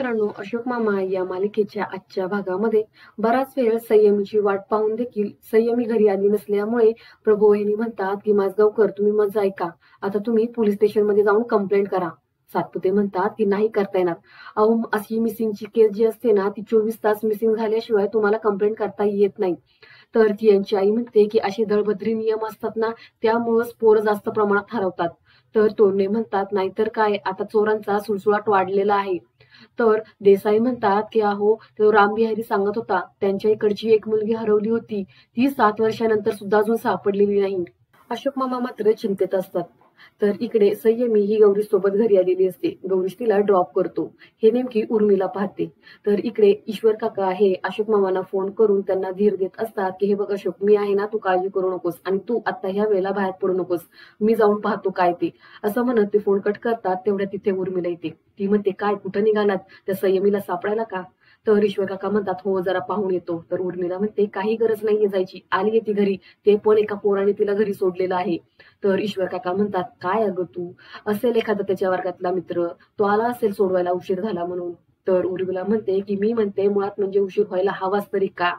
मित्रांनो, अशोक मामा या मालिकेच्या आजच्या भागामध्ये बराच वेळ संयमीची वाट पाहून देखील संयमी घरी आली नसल्यामुळे प्रभूवहिनी म्हणतात की माझगावकर, तुम्ही माझं ऐका. आता तुम्ही पोलीस स्टेशन मध्ये जाऊन कंप्लेंट करा. सातपुते म्हणतात की नाही करता येणार. अहो, अशी मिसिंगची केस जी असते ना, ती 24 तास मिसिंग झाल्याशिवाय तुम्हाला कंप्लेंट करता येत नाही. तर ती यांची आई म्हणते की असे दळभद्री नियम असतात ना, त्यामुळेच पोरं जास्त प्रमाणात हरवतात. तर तोरणे म्हणतात नाहीतर काय, आता चोरांचा सुळसुळाट वाढलेला आहे. तर देसाई म्हणतात की अहो, तो रामबिहारी सांगत होता त्यांच्या इकडची एक मुलगी हरवली होती, ती 7 वर्षानंतर सुद्धा अजून सापडलेली नाही. अशोक मामा मात्र चिंतेत असतात. तर इकडे संयमी ही गौरी सोबत घरी आलेली असते. गौरीश तिला ड्रॉप करतो. हे नेमकी उर्मिला पाहते. तर इकडे ईश्वर काका हे अशोक मामांना फोन करून त्यांना धीर देत असतात की हे बघ अशोक, मी आहे ना, तू काळजी करू नकोस आणि तू आता ह्या वेळेला बाहेर पडू नकोस, मी जाऊन पाहतो काय ते. असं म्हणत ते फोन कट करतात. तेवढ्या तिथे उर्मिला येते. ती म्हणते काय, कुठं निघालात, त्या संयमीला सापडायला का? तर ईश्वर काका म्हणतात हो, जरा पाहून येतो. तर उर्मिला म्हणते काही गरज नाहीये जायची, आली ती घरी, ते पण एका पोराने तिला घरी सोडलेलं आहे. तर ईश्वर काका म्हणतात काय अगं तू, असेल एखादा त्याच्या वर्गातला मित्र, तो आला असेल सोडवायला उशीर झाला म्हणून. तर उर्मिला म्हणते की मी म्हणते मुळात म्हणजे उशीर व्हायला हवाच तरी का.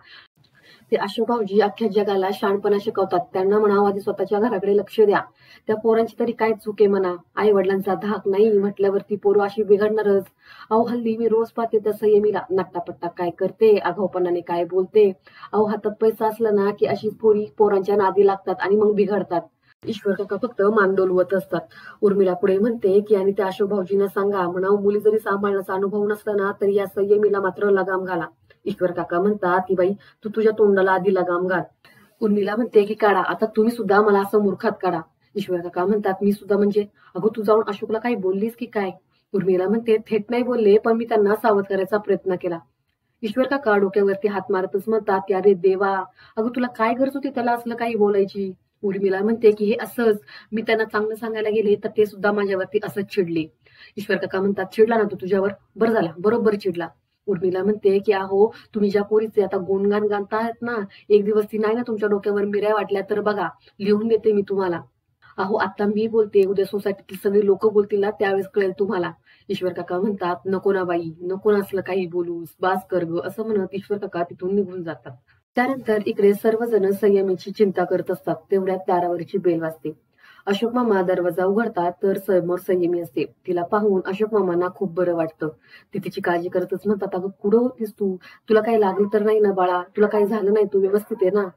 ते अशोक भाऊजी अख्ख्या जगाला शहाणपणा शिकवतात. त्यांना म्हणावं आधी स्वतःच्या घराकडे लक्ष द्या. त्या पोरांची तरी काय चूक आहे म्हणा. आई वडिलांचा धाक नाही म्हटल्यावरती पोरं अशी बिघडणारच. अहो, हल्ली मी रोज पाहते त्या संयमीला नट्टापट्टा काय करते, आगाऊपणाने काय बोलते. अहो, हातात पैसा असला ना की अशी पोरी पोरांच्या नादी लागतात आणि मग बिघडतात. ईश्वर काका फक्त मान डोलवत असतात. उर्मिला पुढे म्हणते की आणि त्या अशोक भाऊजींना सांगा म्हणावं, मुली जरी सांभाळण्याचा अनुभव नसला ना तरी या संयमीला मात्र लगाम घाला. ईश्वर काका म्हणतात की बाई, तू तुझ्या तोंडाला आधी लगाम घाल. उर्मिला म्हणते की काढा, आता तुम्ही सुद्धा मला असं मूर्खात काढा. ईश्वर काका म्हणतात मी सुद्धा म्हणजे, अगं तू जाऊन अशोकला काही बोललीस की काय? उर्मिला म्हणते थेट नाही बोलले, पण मी त्यांना सावध करायचा प्रयत्न केला. ईश्वर काका डोक्यावरती हात मारतच म्हणतात की अरे देवा, अगं तुला काय गरज होती त्याला असलं काही बोलायची. उर्मिला म्हणते की हे असंच, मी त्यांना चांगलं सांगायला गेले तर ते सुद्धा माझ्यावरती असंच चिडले. ईश्वर काका म्हणतात चिडला ना तू तुझ्यावर, बरं झाला, बरोबर चिडला. उर्मिला म्हणते की अहो, तुम्ही ज्या पोरीचे आता गुणगान गातायत ना, एक दिवस ती नाही ना तुमच्या डोक्यावर मिऱ्या वाटल्या तर बघा, लिहून देते मी तुम्हाला. अहो, आता मी बोलते, उद्या सोसायटीतील सगळे लोक बोलतील ना, त्यावेळेस कळेल तुम्हाला. ईश्वर काका म्हणतात नको ना बाई, नको ना असलं काही बोलूस, बास कर ग, असं म्हणत ईश्वर काका तिथून निघून जातात. त्यानंतर इकडे सर्वजण संयमीची चिंता करत असतात. तेवढ्यात दारावरची बेल वाजते. अशोक मामा दरवाजा उघडतात तर समोर संयमी असते. तिला पाहून अशोक मामांना खूप बरं वाटतं. ते तिची काळजी करतच म्हणतात अगं कुठं होतीस तू, तुला काही लागलं तर नाही ना बाळा, तुला काही झालं नाही, तू व्यवस्थित आहे ना?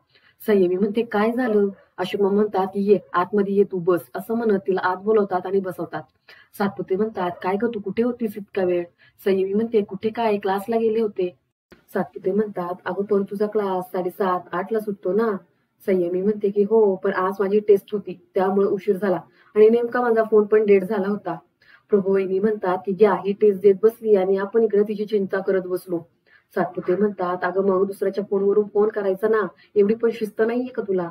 संयमी म्हणते काय झालं? अशोक मामा म्हणतात ये आतमध्ये ये, तू बस, असं म्हणत तिला आत बोलवतात आणि बसवतात. सातपुते म्हणतात काय ग तू कुठे होतीस इतका वेळ? संयमी म्हणते कुठे काय, क्लासला गेले होते. सातपुते म्हणतात अगं पण तुझा क्लास 7:30-8ला सुटतो ना? संयमी म्हणते की हो, पण आज माझी टेस्ट होती त्यामुळे उशीर झाला आणि नेमका माझा फोन पण डेट झाला होता. प्रभूवहिनी म्हणतात की घ्या, ही टेस्ट देत बसली आणि आपण इकडे तिची चिंता करत बसलो. सातपुते म्हणतात अगं मग दुसऱ्याच्या फोनवरून फोन करायचा ना, एवढी पण शिस्त नाहीये का तुला?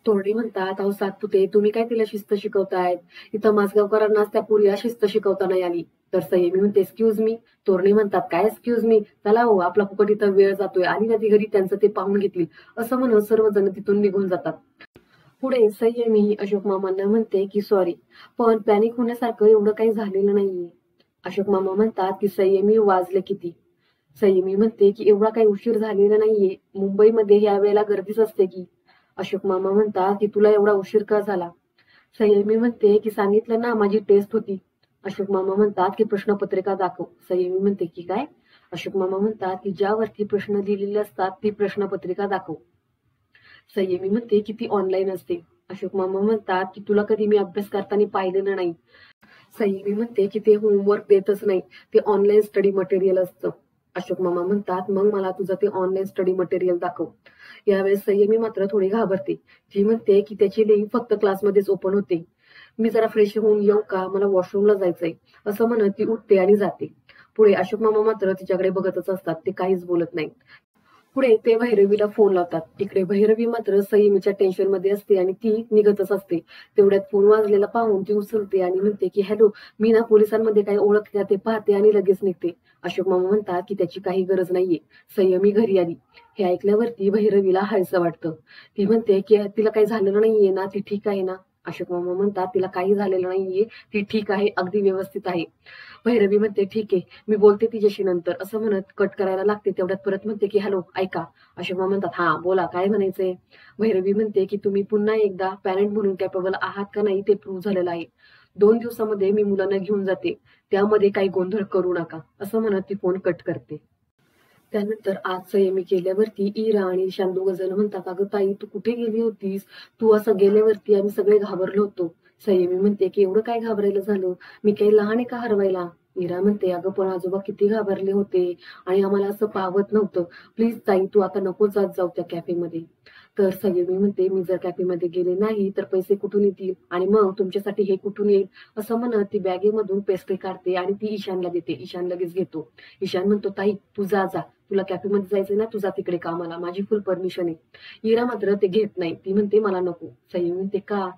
तोरणे म्हणतात अहो सातपुते, तुम्ही काय तिला शिस्त शिकवतायत? इथं माझगावकरांनाच त्या पोरीला शिस्त शिकवता नाही आली. तर संयमी म्हणते एक्सक्यूज मी. तोरणे म्हणतात काय एक्सक्यूज मी, चला हो आपला फुकट इथं वेळ जातोय, आली ना ती घरी, त्यांचं ते पाहून घेतील, असं म्हणत सर्वजण तिथून निघून जातात. पुढे संयमी अशोक मामांना म्हणते की सॉरी, पण पॅनिक होण्यासारखं एवढं काही झालेलं नाहीये. अशोक मामा म्हणतात की संयमी वाजले किती? संयमी म्हणते की एवढा काही उशीर झालेला नाहीये, मुंबईमध्ये या वेळेला गर्दीच असते की. अशोक मामा म्हणतात की तुला एवढा उशीर का झाला? संयमी म्हणते की सांगितलं ना माझी टेस्ट होती. अशोक मामा म्हणतात की प्रश्नपत्रिका दाखव. संयमी म्हणते की काय? अशोक मामा म्हणतात की ज्यावरती प्रश्न लिहिलेले असतात ती प्रश्नपत्रिका दाखव. संयमी म्हणते की ती ऑनलाईन असते. अशोक मामा म्हणतात की तुला कधी मी अभ्यास करताना पाहिलेलं नाही. संयमी म्हणते की ते होमवर्क देतच नाही, ते ऑनलाईन स्टडी मटेरियल असतं. अशोक मामा म्हणतात मग मला तुझं ते ऑनलाईन स्टडी मटेरियल दाखव. यावेळेस संयमी मात्र थोडी घाबरते. ती म्हणते की त्याची लिंक फक्त क्लासमध्येच ओपन होते. मी जरा फ्रेश होऊन येऊ का, मला वॉशरूमला जायचंय, असं म्हणत ती उठते आणि जाते. पुढे अशोक मामा मात्र तिच्याकडे बघतच असतात. ते काहीच बोलत नाहीत. पुढे ते भैरवीला फोन लावतात. इकडे भैरवी मात्र संयमीच्या टेन्शन मध्ये असते आणि ती निघतच असते. तेवढ्यात फोन वाजलेला पाहून ती उचलते आणि म्हणते की हॅलो, मी ना पोलिसांमध्ये काही ओळख ते पाहते आणि लगेच निघते. अशोक मामा म्हणतात की त्याची काही गरज नाहीये, संयमी घरी आली. हे ऐकल्यावरती भैरवीला हायसं वाटतं. ती म्हणते की तिला काही झालेलं नाहीये ना, ती ठीक आहे ना? अशोक मामा म्हणतात तिला काही झालेलं नाहीये, ती ठीक आहे, अगदी व्यवस्थित आहे. भैरवी म्हणते ठीक आहे, मी बोलते तिच्याशी नंतर असं म्हणत कट करायला लागते. तेवढ्यात परत म्हणते की हॅलो ऐका. अशोक मामा म्हणतात हा बोला काय म्हणायचंय. भैरवी म्हणते की तुम्ही पुन्हा एकदा पॅरेंट म्हणून कॅपेबल आहात का नाही ते प्रूव्ह झालेलं आहे. 2 दिवसामध्ये मी मुलांना घेऊन जाते, त्यामध्ये काही गोंधळ करू नका असं म्हणत ती फोन कट करते. त्यानंतर आज संयमी केल्यावरती इरा आणि ईशान दोघं जण म्हणतात अगं ताई तू कुठे गेली होतीस, तू असं गेल्यावरती आम्ही सगळे घाबरलो होतो. संयमी म्हणते की एवढं काय घाबरायला झालं, मी काही लहान आहे का हरवायला. इरा म्हणते अगं पण आजोबा किती घाबरले होते आणि आम्हाला असं पावत नव्हतं. प्लीज ताई तू आता नको जात जाऊ त्या कॅफेमध्ये. तर संयमी म्हणते मी जर कॅफेमध्ये गेले नाही तर पैसे कुठून येतील आणि मग तुमच्यासाठी हे कुठून येईल. असं म्हणत ती बॅगेमधून पेस्ट्री काढते आणि ती ईशानला देते. ईशान लगेच घेतो. ईशान म्हणतो ताई तू जा जा, तुला कॅफेमध्ये जायचंय ना तुझा तिकडे कामाला, माझी फुल परमिशन आहे. इरा मात्र ते घेत नाही, ती म्हणते मला नको. संयमी म्हणते का.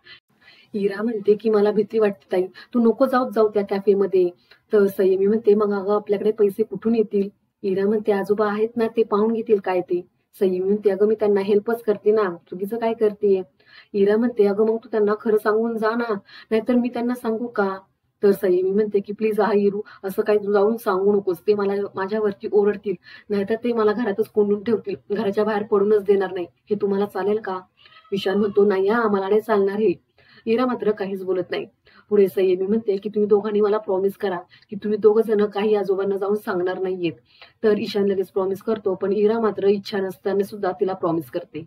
इरा म्हणते की मला भीती वाटते ताई, तू नको जाऊ जाऊ त्या कॅफेमध्ये. तर संयमी म्हणते मग अगं आपल्याकडे पैसे कुठून येतील. इरा म्हणते आजोबा आहेत ना ते पाहून घेतील काय ते. संयमी म्हणते अगं मी त्यांना हेल्पच करते ना, चुकीचं काय करते. इरा म्हणते अगं मग तू त्यांना खरं सांगून जा ना, नाहीतर मी त्यांना सांगू का. तर संयमी म्हणते की प्लीज हा इरू असं काही तू जाऊन सांगू नकोस, ते मला माझ्यावरती ओरडतील, नाहीतर ते मला घरातच कोंडून ठेवतील, घराच्या बाहेर पडूनच देणार नाही. हे तुम्हाला चालेल का. विशाल म्हणतो नाही हा मला नाही चालणार हे. इरा मात्र काहीच बोलत नाही. पुढे संयमी म्हणते की तुम्ही दोघांनी मला प्रॉमिस करा की तुम्ही दोघं जण काही आजोबांना जाऊन सांगणार नाहीयेत. तर ईशान लगेच प्रॉमिस करतो, पण इरा मात्र इच्छा नसताना सुद्धा तिला प्रॉमिस करते.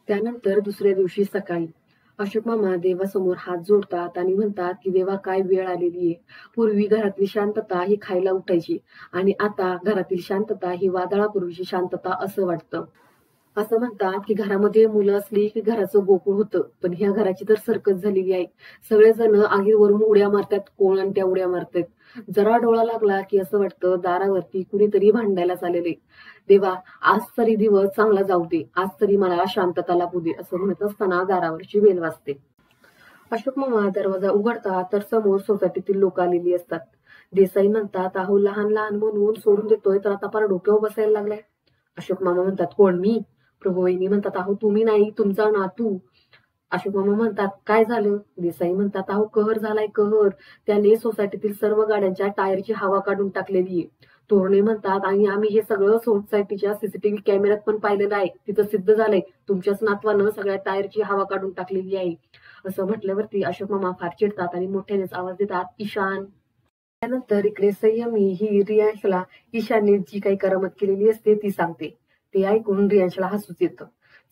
त्यानंतर दुसऱ्या दिवशी सकाळी अशोक मामा देवासमोर हात जोडतात आणि म्हणतात की देवा काय वेळ आलेली आहे. पूर्वी घरातली शांतता ही खायला उठायची आणि आता घरातील शांतता ही वादळापूर्वीची शांतता असं वाटतं. असं म्हणतात की घरामध्ये मुलं असली की घराचं गोकुळ होतं, पण ह्या घराची तर सर्कस झालेली आहे. सगळेजण आगीवरून उड्या मारतात, कोण आणि त्या उड्या मारतात. जरा डोळा लागला की असं वाटतं दारावरती कुणीतरी भांडायला चाललेले. देवा आज तरी दिवस चांगला जाऊ दे, आज तरी मला शांतता लाभू दे असं म्हणत असताना दारावरची बेल वाजते. अशोक मामा दरवाजा उघडतात तर समोर सोसायटीतील लोक आलेली असतात. देसाई म्हणतात अहो लहान लहान म्हणून सोडून देतोय तर आता फार डोक्यावर बसायला लागलाय. अशोक मामा म्हणतात कोण मी. प्रभूवहिनी म्हणतात अहो तुम्ही नाही तुमचा नातू. अशोक मामा म्हणतात काय झालं. देसाई म्हणतात अहो कहर झालाय कहर, त्याने सोसायटीतील सर्व गाड्यांच्या टायरची हवा काढून टाकलेली आहे. तोरणे म्हणतात आणि आम्ही हे सगळं सोसायटीच्या सीसीटीव्ही कॅमेऱ्यात पण पाहिलेलं आहे, तिथं सिद्ध झालंय तुमच्याच नातवानं सगळ्या टायरची हवा काढून टाकलेली आहे. असं म्हटल्यावरती अशोक मामा फार चिडतात आणि मोठ्यानेच आवाज देतात ईशान. त्यानंतर इकडे संयमी ही रियांशला ईशानने जी काही करामत केलेली असते ती सांगते. ते ऐकून रियांशला हसूच येतं.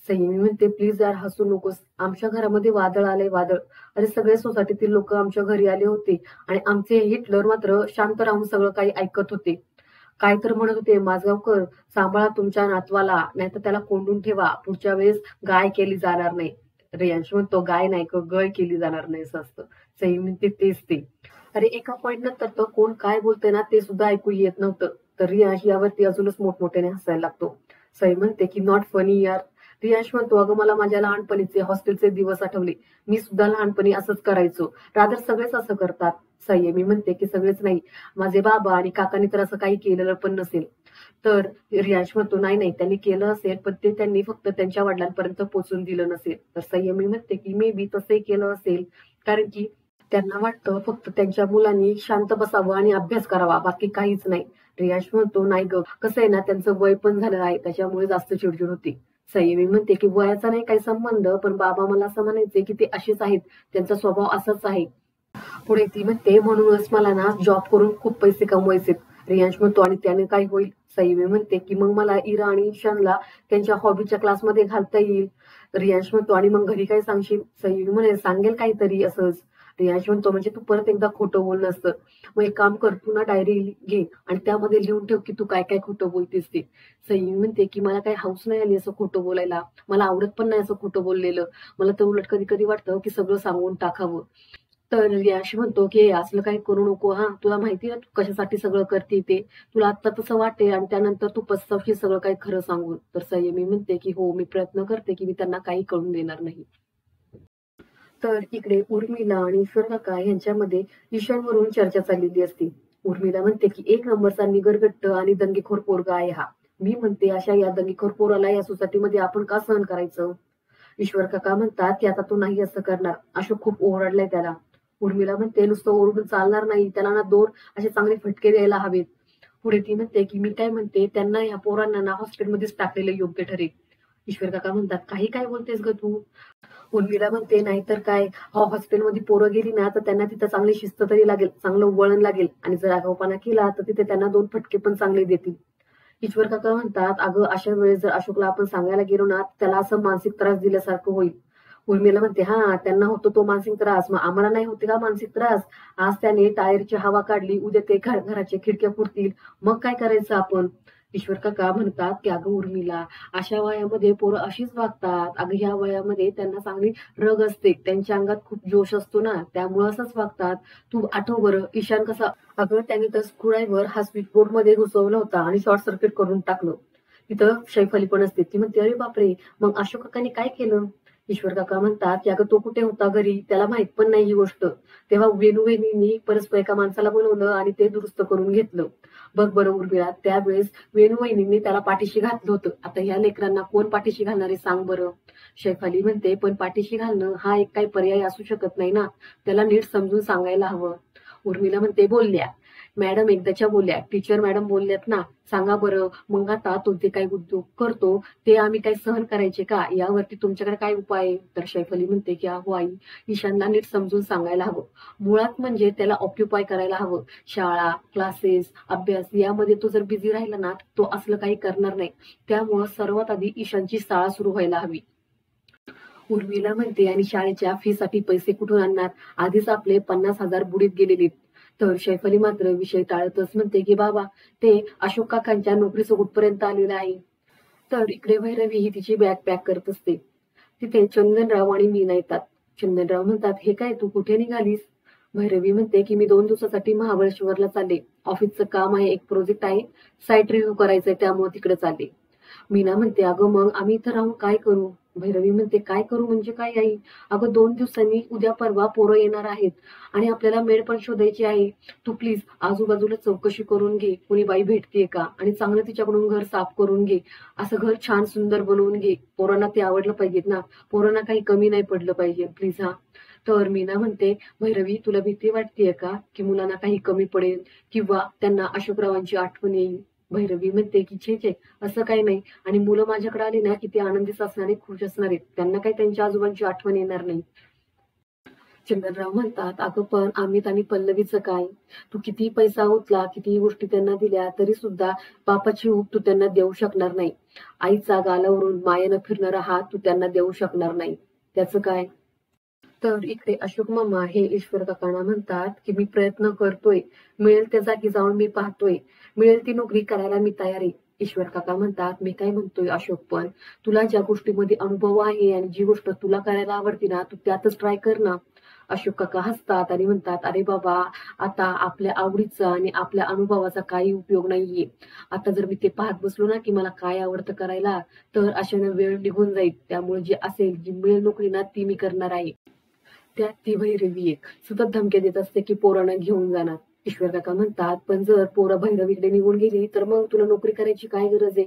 संयमी म्हणते प्लीज यार हसू नकोस, आमच्या घरामध्ये वादळ आलंय वादळ. अरे सगळे सोसायटीतील लोक आमच्या घरी आले होते आणि आमचे हिटलर मात्र शांत राहून सगळं काही ऐकत होते. काय तर म्हणत होते माजगावकर सांभाळा तुमच्या नातवाला, नाहीतर त्याला कोंडून ठेवा, पुढच्या वेळेस गाय केली जाणार नाही. रियांश म्हणतो गाय नाही गय केली जाणार नाही असं असतं. संयमी म्हणते तेच ते. अरे एका पॉइंट नंतर तर कोण काय बोलतंय ना ते सुद्धा ऐकू येत नव्हतं. तर रियांश यावरती अजूनच मोठमोठ्याने हसायला लागतो. सई म्हणते की नॉट फनी यार. रियांश म्हणतो अगं मला माझ्या लहानपणीचे हॉस्टेलचे दिवस आठवले, मी सुद्धा लहानपणी असंच करायचो. रादर सगळेच असं करतात. संयमी म्हणते की सगळेच नाही, माझे बाबा आणि काकांनी तर असं काही केलेलं पण नसेल. तर रियांश म्हणतो नाही नाही त्यांनी केलं असेल, पण ते त्यांनी फक्त त्यांच्या वडिलांपर्यंत पोहोचून दिलं नसेल. तर संयमी म्हणते की मे बी तसंही केलं असेल, कारण की त्यांना वाटतं फक्त त्यांच्या मुलांनी शांत बसावं आणि अभ्यास करावा, बाकी काहीच नाही. रियांश म्हणतो नाही ग, कसं आहे ना त्यांचं वय पण झालेलं आहे त्याच्यामुळे जास्त चिडचिड होती. संयमी म्हणते की वयाचा नाही काही संबंध, पण बाबा मला असं म्हणायचे की ते असेच आहेत, त्यांचा स्वभाव असाच आहे. पुढे ती म्हणते म्हणूनच मला ना जॉब करून खूप पैसे कमवायचे. रियांश म्हणतो आणि त्याने काय होईल. संयमी म्हणते की मग मला इरा आणि ईशानला त्यांच्या हॉबीच्या क्लासमध्ये घालता येईल. रियांश म्हणतो आणि मग घरी काय सांगशील. संयमी म्हणे सांगेल काहीतरी असंच. रियांश म्हणतो म्हणजे तू परत एकदा खोटं बोललं असतं. मग एक काम कर, तू ना डायरी घे आणि त्यामध्ये लिहून ठेव की तू काय काय खोटं बोलतेस ते. संयमी म्हणते की मला काही हौस नाही आली असं खोटं बोलायला, मला आवडत पण नाही असं खोटं बोललेलं. मला तर उलट कधी कधी वाटतं की सगळं सांगून टाकावं. तर यश म्हणतो की असलं काही करू नको हा, तुला माहिती ना तू कशासाठी सगळं करते ते, तुला आता तसं वाटेल आणि त्यानंतर तू पस्तावशील सगळं काही खरं सांगून. तर संयमी म्हणते की हो मी प्रयत्न करते की मी त्यांना काही कळून देणार नाही. तर इकडे उर्मिला आणि ईश्वर काका यांच्यामध्ये ईशानवरून चर्चा चाललेली असते. उर्मिला म्हणते की एक नंबरचा निगरगट्ट आणि दंगेखोर पोरगा आहे हा. मी म्हणते अशा या दंगेखोर पोराला या सोसायटीमध्ये आपण का सहन करायचं. ईश्वर काका म्हणतात की आता तो नाही असं करणार. अशोक खूप ओरडलाय त्याला. उर्मिला म्हणते नुसतं ओरडून चालणार नाही, त्याला ना 2 असे चांगले फटके द्यायला हवेत. पुढे ती म्हणते की मी काय म्हणते, त्यांना ह्या पोरांना ना हॉस्टेलमध्येच टाकलेलं योग्य ठरेल. ईश्वर काका म्हणतात काही काय बोलतेस ग तू. उर्मिला म्हणते नाहीतर काय, हॉस्टेलमध्ये पोरं गेली ना तर त्यांना तिथं चांगली शिस्त तरी लागेल, चांगलं वळण लागेल, आणि जर आगाऊपणा केला तर तिथे त्यांना 2 फटके पण चांगले देतील. ईश्वर काका म्हणतात अगं अशा वेळेस जर अशोकला आपण सांगायला गेलो ना त्याला असं मानसिक त्रास दिल्यासारखं होईल. उर्मिला म्हणते हा त्यांना होतो तो मानसिक त्रास, मग आम्हाला नाही होते का मानसिक त्रास. आज त्याने टायरची हवा काढली, उद्या ते घराच्या खिडक्या फुटतील, मग काय करायचं आपण. ईश्वर काका म्हणतात की अगं उर्मिला, अशा वयामध्ये पोरं अशीच वागतात. अगं ह्या वयामध्ये त्यांना चांगली रग असते, त्यांच्या अंगात खूप जोश असतो ना, त्यामुळे असंच वागतात. तू आठव बरं ईशान कसा. अगं त्याने तर स्क्रूड्रायव्हर हा स्विच बोर्ड मध्ये घुसवला होता आणि शॉर्ट सर्किट करून टाकलं. तिथं शैफली पण असते. ती म्हणते अरे बापरे, मग अशोक काकांनी काय केलं. ईश्वर काका म्हणतात की अगं तो कुठे होता घरी, त्याला माहित पण नाही ही गोष्ट. तेव्हा वेणूवहिनींनी परस्पर एका माणसाला बोलवलं आणि ते दुरुस्त करून घेतलं. बघ बरं उर्मिला, त्यावेळेस वेणूवहिनींनी त्याला पाठीशी घातलं होतं. आता ह्या लेकरांना कोण पाठीशी घालणार आहे सांग बरं. शैफाली म्हणते पण पाठीशी घालणं हा एक काही पर्याय असू शकत नाही ना, त्याला नीट समजून सांगायला हवं. उर्मिला म्हणते बोलल्या मॅडम, एकदाच्या बोलल्या, टीचर मॅडम बोलल्यात ना, सांगा बरं मग आता तो जे काही उद्योग करतो ते आम्ही काही सहन करायचे का, यावरती तुमच्याकडे काय उपाय आहे. तर शैफली म्हणते की अहो आई, ईशानला नीट समजून सांगायला हवं. मुळात म्हणजे त्याला ऑक्युपाय करायला हवं. शाळा, क्लासेस, अभ्यास यामध्ये तो जर बिझी राहिला ना तो असलं काही करणार नाही. त्यामुळं सर्वात आधी ईशानची शाळा सुरू व्हायला हवी. उर्मिला म्हणते आणि शाळेच्या फीसाठी पैसे कुठून आणणार, आधीच आपले 50,000 बुडीत गेलेले. तर शैफली मात्र विषय टाळतच म्हणते की बाबा, ते अशोक काकांच्या नोकरीचं कुठपर्यंत आलेलं आहे. तर इकडे भैरवी ही तिची बॅग पॅक करत असते. तिथे चंदनराव आणि मीना येतात. चंदनराव म्हणतात हे काय तू कुठे निघालीस. भैरवी म्हणते की मी 2 दिवसासाठी महाबळेश्वरला चालले, ऑफिसचं काम आहे, एक प्रोजेक्ट आहे, साईट रिव्ह्यू करायचंय, त्यामुळे तिकडे चालले. मीना म्हणते अगं मग आम्ही इथं राहून काय करू. भैरवी म्हणते काय करू म्हणजे काय आई, अगं 2 दिवसांनी उद्या परवा पोरं येणार आहेत आणि आपल्याला मेड पण शोधायची आहे. तू प्लीज आजूबाजूला चौकशी करून घे, कोणी बाई भेटतेय का, आणि चांगलं तिच्याकडून घर साफ करून घे. असं घर छान सुंदर बनवून घे, पोरांना ते आवडलं पाहिजेत ना, पोरांना काही कमी नाही पडलं पाहिजे प्लीज हा. तर मीना म्हणते भैरवी तुला भीती वाटतेय का की मुलांना काही कमी पडेल किंवा त्यांना अशोकरावांची आठवण येईल. भैरवी म्हणते की छे छे, असं काही नाही, आणि मुलं माझ्याकडे आली ना की ते आनंदीच असणारे, खुश असणारे, त्यांना काही त्यांच्या आजोबांची आठवण येणार नाही. चंदनराव म्हणतात अगं पण अमित आणि पल्लवीचं काय, तू किती पैसा उचला, किती गोष्टी त्यांना दिल्या तरी सुद्धा बापाची ऊब तू त्यांना देऊ शकणार नाही. आईचा गालावरून मायेनं फिरणारा हात तू त्यांना देऊ शकणार नाही, त्याचं काय. तर इकडे अशोक मामा हे ईश्वर काकांना म्हणतात की मी प्रयत्न करतोय, मिळेल त्या जागी जाऊन मी पाहतोय, मिळेल ती नोकरी करायला मी तयार आहे. ईश्वर काका म्हणतात मी काय म्हणतोय अशोक, पण तुला ज्या गोष्टीमध्ये अनुभव आहे आणि जी गोष्ट तुला करायला आवडते ना तू त्यातच ट्राय कर ना. अशोक काका हसतात आणि म्हणतात अरे बाबा, आता आपल्या आवडीचा आणि आपल्या अनुभवाचा काही उपयोग नाहीये. आता जर मी ते पाहत बसलो ना की मला काय आवडतं करायला, तर अशाने वेळ निघून जाईल. त्यामुळे जे असेल, जी मिळेल नोकरी ना ती मी करणार आहे. त्यात ती भैरवी एक सतत धमक्या देत असते की पोरांना घेऊन जाणार. ईश्वर काका म्हणतात पण जर पोरं भैरवीकडे निघून गेली तर मग तुला नोकरी करायची काय गरज आहे.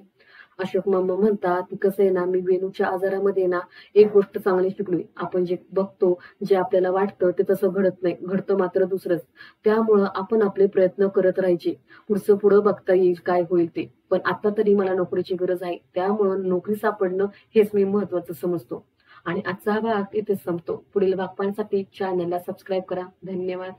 अशोक मामा म्हणतात की कसं आहे ना, मी वेणूच्या आजारामध्ये ना एक गोष्ट चांगली शिकलोय, आपण जे बघतो, जे आपल्याला वाटतं ते तसं घडत नाही, घडतं मात्र दुसरंच. त्यामुळं आपण आपले प्रयत्न करत राहायचे, पुढचं पुढं बघता येईल काय होईल ते. पण आता तरी मला नोकरीची गरज आहे, त्यामुळं नोकरी सापडणं हेच मी महत्वाचं समजतो. आणि आजचा हा भाग इथेच संपतो. पुढील भाग पाहण्यासाठी चॅनलला सबस्क्राईब करा. धन्यवाद.